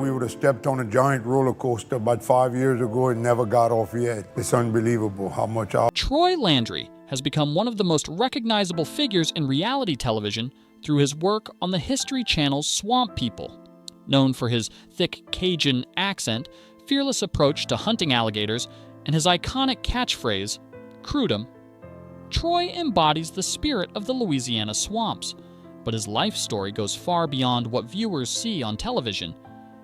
We would have stepped on a giant roller coaster about 5 years ago and never got off yet. It's unbelievable how much Troy Landry has become one of the most recognizable figures in reality television through his work on the History Channel's Swamp People. Known for his thick Cajun accent, fearless approach to hunting alligators, and his iconic catchphrase, "Choot 'em," Troy embodies the spirit of the Louisiana swamps, but his life story goes far beyond what viewers see on television.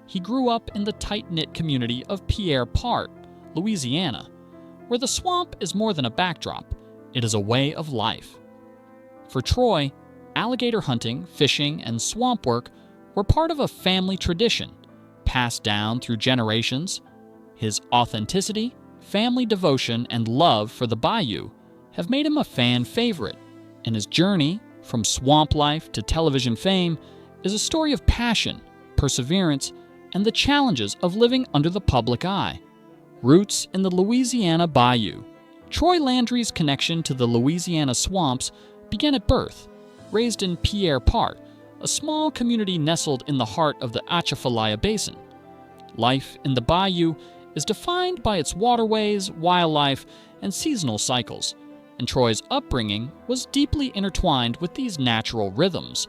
He grew up in the tight-knit community of Pierre Part, Louisiana, where the swamp is more than a backdrop, it is a way of life. For Troy, alligator hunting, fishing, and swamp work were part of a family tradition, passed down through generations. His authenticity, family devotion, and love for the bayou have made him a fan favorite, and his journey from swamp life to television fame is a story of passion, perseverance, and the challenges of living under the public eye. Roots in the Louisiana bayou. Troy Landry's connection to the Louisiana swamps began at birth. Raised in Pierre Part, a small community nestled in the heart of the Atchafalaya Basin. Life in the bayou is defined by its waterways, wildlife, and seasonal cycles, and Troy's upbringing was deeply intertwined with these natural rhythms.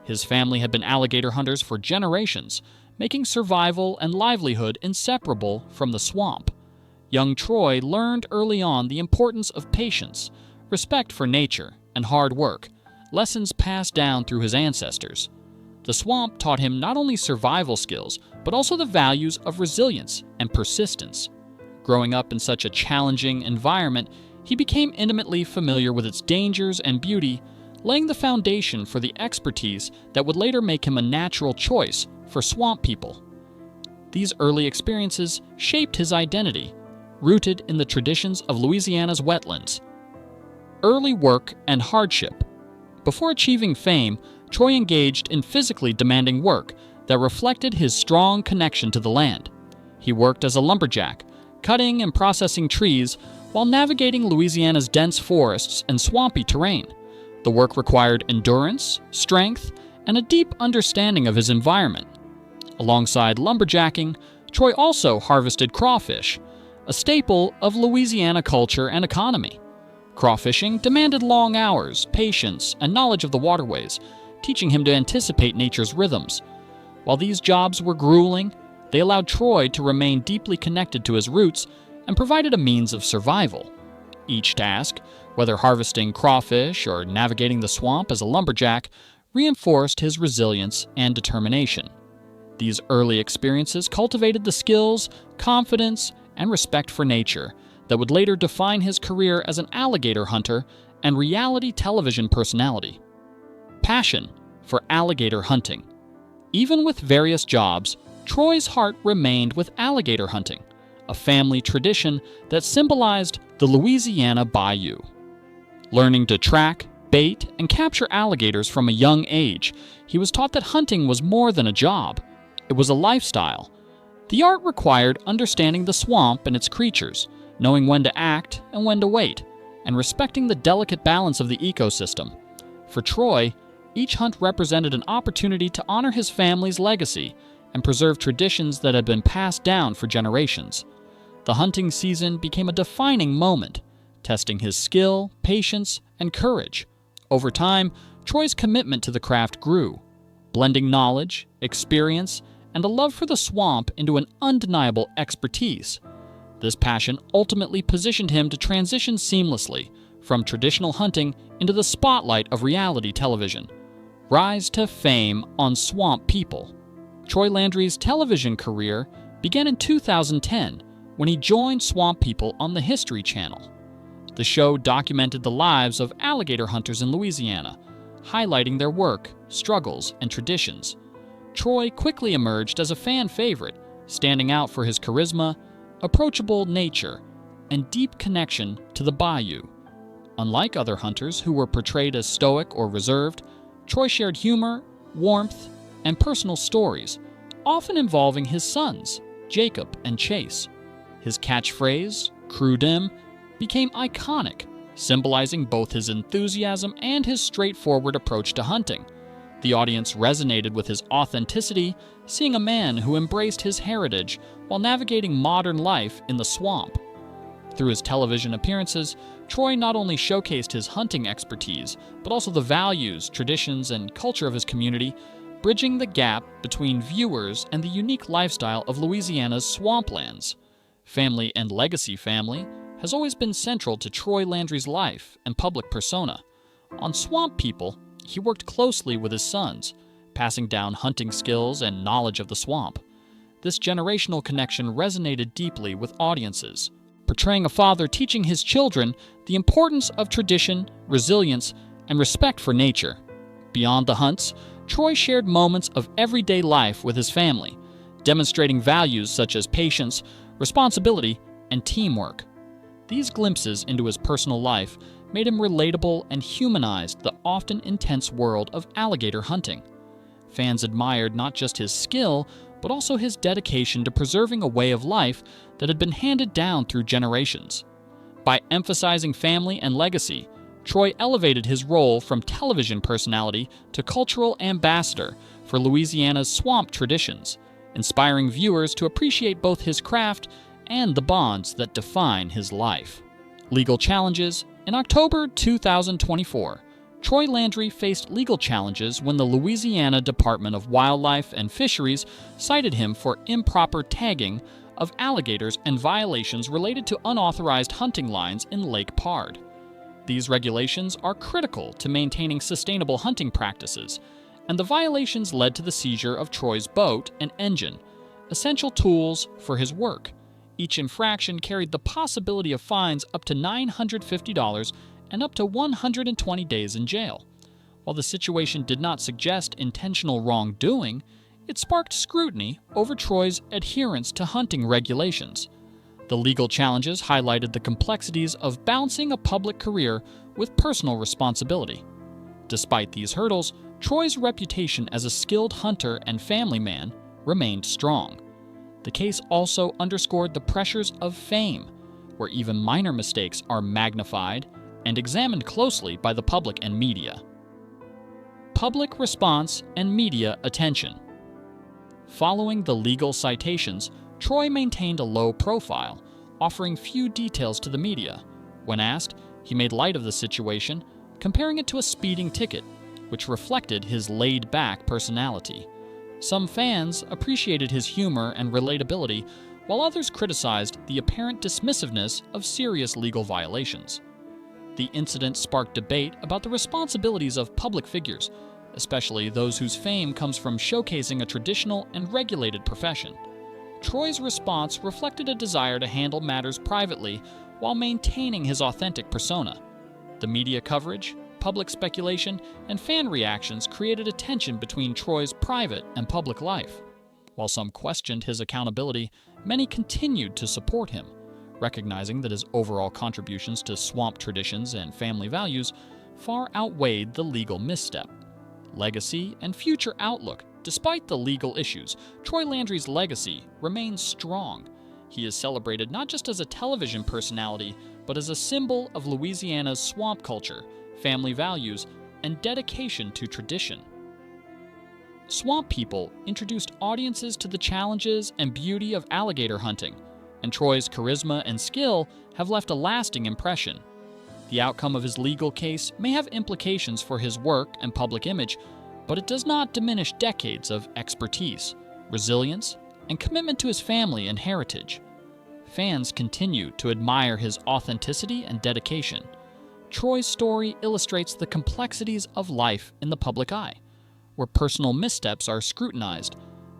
His family had been alligator hunters for generations, making survival and livelihood inseparable from the swamp. Young Troy learned early on the importance of patience, respect for nature, and hard work, lessons passed down through his ancestors. The swamp taught him not only survival skills, but also the values of resilience and persistence. Growing up in such a challenging environment, he became intimately familiar with its dangers and beauty, laying the foundation for the expertise that would later make him a natural choice for swamp people. These early experiences shaped his identity, rooted in the traditions of Louisiana's wetlands. Early work and hardship. Before achieving fame, Troy engaged in physically demanding work that reflected his strong connection to the land. He worked as a lumberjack, cutting and processing trees while navigating Louisiana's dense forests and swampy terrain. The work required endurance, strength, and a deep understanding of his environment. Alongside lumberjacking, Troy also harvested crawfish, a staple of Louisiana culture and economy. Crawfishing demanded long hours, patience, and knowledge of the waterways, teaching him to anticipate nature's rhythms. While these jobs were grueling, they allowed Troy to remain deeply connected to his roots and provided a means of survival. Each task, whether harvesting crawfish or navigating the swamp as a lumberjack, reinforced his resilience and determination. These early experiences cultivated the skills, confidence, and respect for nature that would later define his career as an alligator hunter and reality television personality. Passion for alligator hunting. Even with various jobs, Troy's heart remained with alligator hunting, a family tradition that symbolized the Louisiana bayou. Learning to track, bait, and capture alligators from a young age, he was taught that hunting was more than a job. It was a lifestyle. The art required understanding the swamp and its creatures, knowing when to act and when to wait, and respecting the delicate balance of the ecosystem. For Troy, each hunt represented an opportunity to honor his family's legacy and preserve traditions that had been passed down for generations. The hunting season became a defining moment, testing his skill, patience, and courage. Over time, Troy's commitment to the craft grew, blending knowledge, experience, and a love for the swamp into an undeniable expertise. This passion ultimately positioned him to transition seamlessly from traditional hunting into the spotlight of reality television. Rise to fame on Swamp People. Troy Landry's television career began in 2010 when he joined Swamp People on the History Channel. The show documented the lives of alligator hunters in Louisiana, highlighting their work, struggles, and traditions. Troy quickly emerged as a fan favorite, standing out for his charisma, approachable nature, and deep connection to the bayou. Unlike other hunters who were portrayed as stoic or reserved, Troy shared humor, warmth, and personal stories, often involving his sons, Jacob and Chase. His catchphrase, "Choot 'em," became iconic, symbolizing both his enthusiasm and his straightforward approach to hunting. The audience resonated with his authenticity, seeing a man who embraced his heritage while navigating modern life in the swamp. Through his television appearances, Troy not only showcased his hunting expertise, but also the values, traditions, and culture of his community, bridging the gap between viewers and the unique lifestyle of Louisiana's swamplands. Family and legacy family has always been central to Troy Landry's life and public persona. On Swamp People, he worked closely with his sons, passing down hunting skills and knowledge of the swamp. This generational connection resonated deeply with audiences, portraying a father teaching his children the importance of tradition, resilience, and respect for nature. Beyond the hunts, Troy shared moments of everyday life with his family, demonstrating values such as patience, responsibility, and teamwork. These glimpses into his personal life made him relatable and humanized the often intense world of alligator hunting. Fans admired not just his skill, but also his dedication to preserving a way of life that had been handed down through generations. By emphasizing family and legacy, Troy elevated his role from television personality to cultural ambassador for Louisiana's swamp traditions, inspiring viewers to appreciate both his craft and the bonds that define his life. Legal challenges. In October 2024, Troy Landry faced legal challenges when the Louisiana Department of Wildlife and Fisheries cited him for improper tagging of alligators and violations related to unauthorized hunting lines in Lake Pard. These regulations are critical to maintaining sustainable hunting practices, and the violations led to the seizure of Troy's boat and engine, essential tools for his work. Each infraction carried the possibility of fines up to $950 and up to 120 days in jail. While the situation did not suggest intentional wrongdoing, it sparked scrutiny over Troy's adherence to hunting regulations. The legal challenges highlighted the complexities of balancing a public career with personal responsibility. Despite these hurdles, Troy's reputation as a skilled hunter and family man remained strong. The case also underscored the pressures of fame, where even minor mistakes are magnified and examined closely by the public and media. Public response and media attention. Following the legal citations, Troy maintained a low profile, offering few details to the media. When asked, he made light of the situation, comparing it to a speeding ticket, which reflected his laid-back personality. Some fans appreciated his humor and relatability, while others criticized the apparent dismissiveness of serious legal violations. The incident sparked debate about the responsibilities of public figures, especially those whose fame comes from showcasing a traditional and regulated profession. Troy's response reflected a desire to handle matters privately while maintaining his authentic persona. The media coverage, public speculation, and fan reactions created a tension between Troy's private and public life. While some questioned his accountability, many continued to support him, recognizing that his overall contributions to swamp traditions and family values far outweighed the legal misstep. Legacy and future outlook. Despite the legal issues, Troy Landry's legacy remains strong. He is celebrated not just as a television personality, but as a symbol of Louisiana's swamp culture, family values, and dedication to tradition. Swamp People introduced audiences to the challenges and beauty of alligator hunting, and Troy's charisma and skill have left a lasting impression. The outcome of his legal case may have implications for his work and public image, but it does not diminish decades of expertise, resilience, and commitment to his family and heritage. Fans continue to admire his authenticity and dedication. Troy's story illustrates the complexities of life in the public eye, where personal missteps are scrutinized,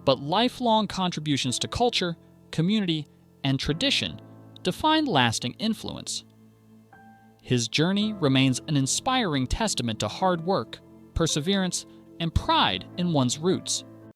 but lifelong contributions to culture, community, and tradition define lasting influence. His journey remains an inspiring testament to hard work, perseverance, and pride in one's roots.